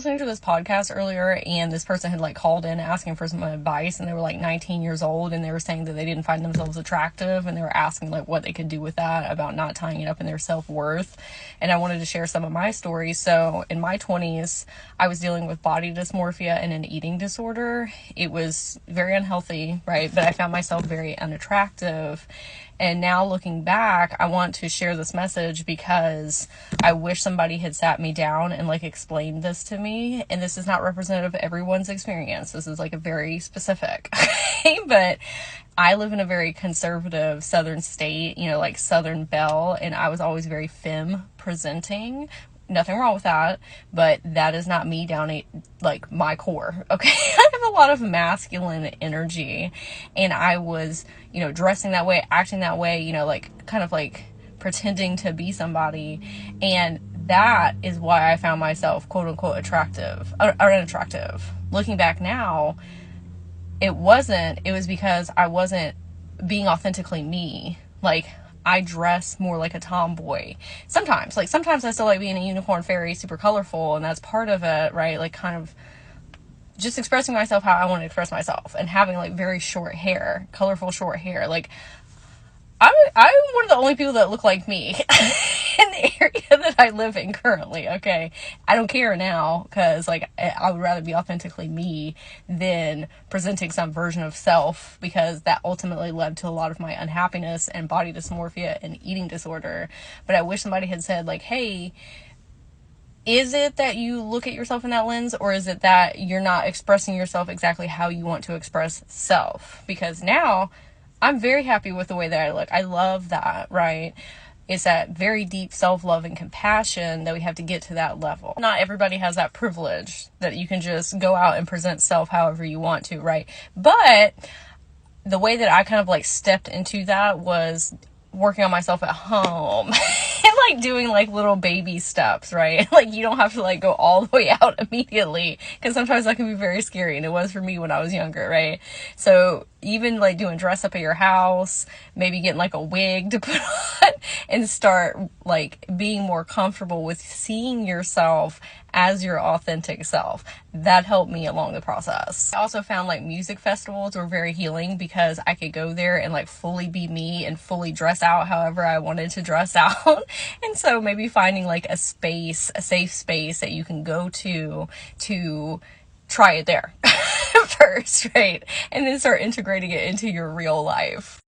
Listening to this podcast earlier, and this person had like called in asking for some advice, and they were like 19 years old, and they were saying that they didn't find themselves attractive, and they were asking like what they could do with that, about not tying it up in their self-worth. And I wanted to share some of my stories. So in my 20s, I was dealing with body dysmorphia and an eating disorder. It was very unhealthy, right? But I found myself very unattractive. And now looking back, I want to share this message because I wish somebody had sat me down and like explained this to me. And this is not representative of everyone's experience. This is like a very specific, okay? But I live in a very conservative southern state, you know, like Southern Belle, and I was always very femme presenting. Nothing wrong with that, but that is not me down like my core, okay? I have a lot of masculine energy, and I was, you know, dressing that way, acting that way, you know, like kind of like pretending to be somebody, and that is why I found myself quote unquote attractive or unattractive. Looking back now, it was because I wasn't being authentically me. Like, I dress more like a tomboy. Sometimes I still like being a unicorn fairy, super colorful, and that's part of it, right? Like, kind of just expressing myself how I want to express myself, and having like very short hair, colorful short hair. Like, I'm one of the only people that look like me in the area that I live in currently, okay? I don't care now, because like I would rather be authentically me than presenting some version of self, because that ultimately led to a lot of my unhappiness and body dysmorphia and eating disorder. But I wish somebody had said like, hey, is it that you look at yourself in that lens, or is it that you're not expressing yourself exactly how you want to express self? Because now I'm very happy with the way that I look. I love that, right? It's that very deep self-love and compassion that we have to get to that level. Not everybody has that privilege that you can just go out and present self however you want to, right? But the way that I kind of like stepped into that was working on myself at home and like doing like little baby steps, right? Like, you don't have to like go all the way out immediately, because sometimes that can be very scary, and it was for me when I was younger, right? So even like doing dress up at your house, maybe getting like a wig to put on, and start like being more comfortable with seeing yourself as your authentic self. That helped me along the process. I also found like music festivals were very healing, because I could go there and like fully be me and fully dress out however I wanted to dress out. And so maybe finding like a space, a safe space that you can go to try it there first, right? And then start integrating it into your real life.